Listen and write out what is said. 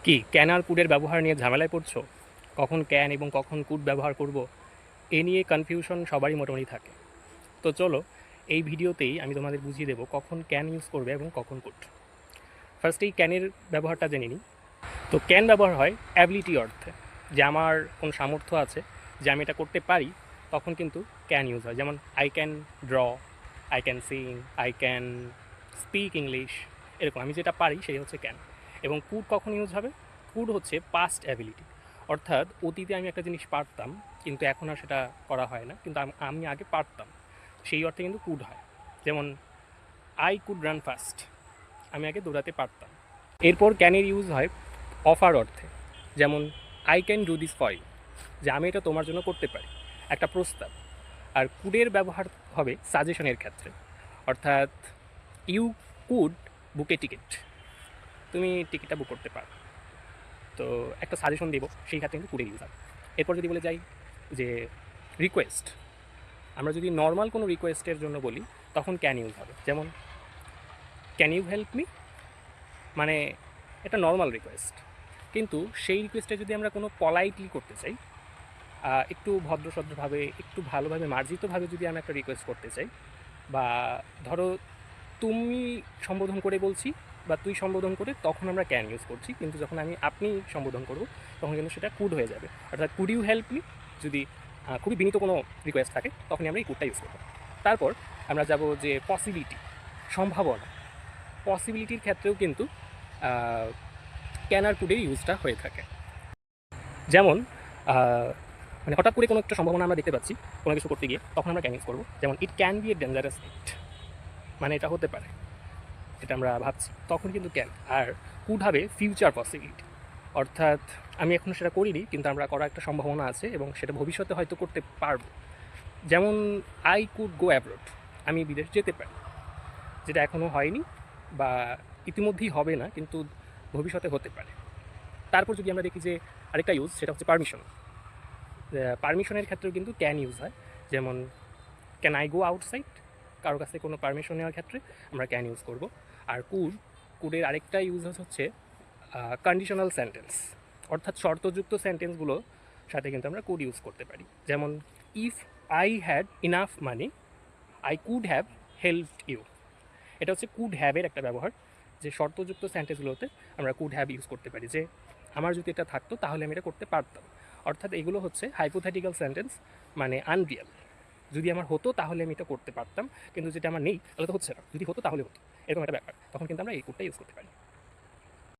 কি ক্যান আর কুডের ব্যবহার নিয়ে ঝামেলায় পড়ছো? কখন ক্যান এবং কখন কুড ব্যবহার করব, এ নিয়ে কনফিউশন সবারই মোটামুটি থাকে। তো চলো, এই ভিডিওতেই আমি তোমাদের বুঝিয়ে দেবো কখন ক্যান ইউজ করবে এবং কখন কুড। ফার্স্টেই ক্যানের ব্যবহারটা জেনে নিই। তো ক্যান ব্যবহার হয় অ্যাবিলিটি অর্থে, যে আমার কোনো সামর্থ্য আছে, যে আমি এটা করতে পারি, তখন কিন্তু ক্যান ইউজ হয়। যেমন I can draw, I can sing, I can speak English, এরকম আমি যেটা পারি সেই হচ্ছে ক্যান। এবং কুড কখন ইউজ হবে? কুড হচ্ছে পাস্ট অ্যাবিলিটি, অর্থাৎ অতীতে আমি একটা জিনিস পারতাম কিন্তু এখন আর সেটা করা হয় না, কিন্তু আমি আগে পারতাম, সেই অর্থে কিন্তু কুড হয়। যেমন আই কুড রান ফাস্ট, আমি আগে দৌড়াতে পারতাম। এরপর ক্যানের ইউজ হয় অফার অর্থে, যেমন I can do this for you, যে আমি এটা তোমার জন্য করতে পারি, একটা প্রস্তাব। আর কুডের ব্যবহার হবে সাজেশনের ক্ষেত্রে, অর্থাৎ you could book a ticket, তুমি টিকিটটা বুক করতে পারো। তো একটা সাজেশন দেবো, সেই ক্ষেত্রে কিন্তু কুডের ইউজ হবে। এরপর যদি বলে যাই যে রিকোয়েস্ট, আমরা যদি নর্মাল কোনো রিকোয়েস্টের জন্য বলি তখন ক্যান ইউজ হবে। যেমন ক্যান ইউ হেল্প মি, মানে এটা নর্মাল রিকোয়েস্ট, কিন্তু সেই রিকোয়েস্টে যদি আমরা কোনো পলাইটলি করতে চাই, একটু ভদ্রসদ্রভাবে, একটু ভালোভাবে মার্জিতভাবে যদি আমি একটা রিকোয়েস্ট করতে চাই, বা ধরো তুমি সম্বোধন করে বলছি বা তুই সম্বোধন করে, তখন আমরা ক্যান ইউজ করছি। কিন্তু যখন আমি আপনি সম্বোধন করব তখন কিন্তু সেটা কুড হয়ে যাবে। অর্থাৎ কুড ইউ হেল্প মি যদি খুবই বিনীত কোনো রিকোয়েস্ট থাকে, তখনই আমরা এই কুডটা ইউজ করব। তারপর আমরা যাব যে পসিবিলিটি, সম্ভাবনা। পসিবিলিটির ক্ষেত্রেও কিন্তু ক্যান আর কুডের ইউজটা হয়ে থাকে। যেমন মানে হঠাৎ করে কোনো একটা সম্ভাবনা আমরা দেখতে পাচ্ছি কোনো কিছু করতে গিয়ে, তখন আমরা ক্যান ইউজ করবো। যেমন it can be a dangerous it, মানে এটা হতে পারে, এটা আমরা ভাবছি, তখন কিন্তু ক্যান। আর কুড হবে ফিউচার পসিবিলিটি, অর্থাৎ আমি এখনও সেটা করিনি কিন্তু আমরা করার একটা সম্ভাবনা আছে এবং সেটা ভবিষ্যতে হয়তো করতে পারবো। যেমন আই কুড গো অ্যাব্রড, আমি বিদেশ যেতে পারি, যেটা এখনও হয়নি বা ইতিমধ্যেই হবে না, কিন্তু ভবিষ্যতে হতে পারে। তারপর যদি আমরা দেখি যে আরেকটা ইউজ, সেটা হচ্ছে পারমিশন। পারমিশনের ক্ষেত্রেও কিন্তু ক্যান ইউজ হয়। যেমন ক্যান আই গো আউটসাইড, কারো কাছে কোনো পারমিশন নেওয়ার ক্ষেত্রে আমরা ক্যান ইউজ করব। আর কুডের আরেকটা ইউজ হচ্ছে কন্ডিশনাল সেন্টেন্স, অর্থাৎ শর্তযুক্ত সেন্টেন্সগুলো সাথে কিন্তু আমরা কুড ইউজ করতে পারি। যেমন if I had enough money I could have helped you, এটা হচ্ছে কুড হ্যাভের একটা ব্যবহার, যে শর্তযুক্ত সেন্টেন্সগুলোতে আমরা কুড হ্যাভ ইউজ করতে পারি, যে আমার যদি এটা থাকতো তাহলে আমি এটা করতে পারতাম। অর্থাৎ এগুলো হচ্ছে হাইপোথেটিক্যাল সেন্টেন্স, মানে আনরিয়াল। যদি আমার হতো তাহলে আমি এটা করতে পারতাম, কিন্তু যেটা আমার নেই তাহলে তো হচ্ছে না, যদি হতো তাহলে হতো, এরকম একটা ব্যাপার, তখন কিন্তু আমরা এই কুডটা ইউজ করতে পারি।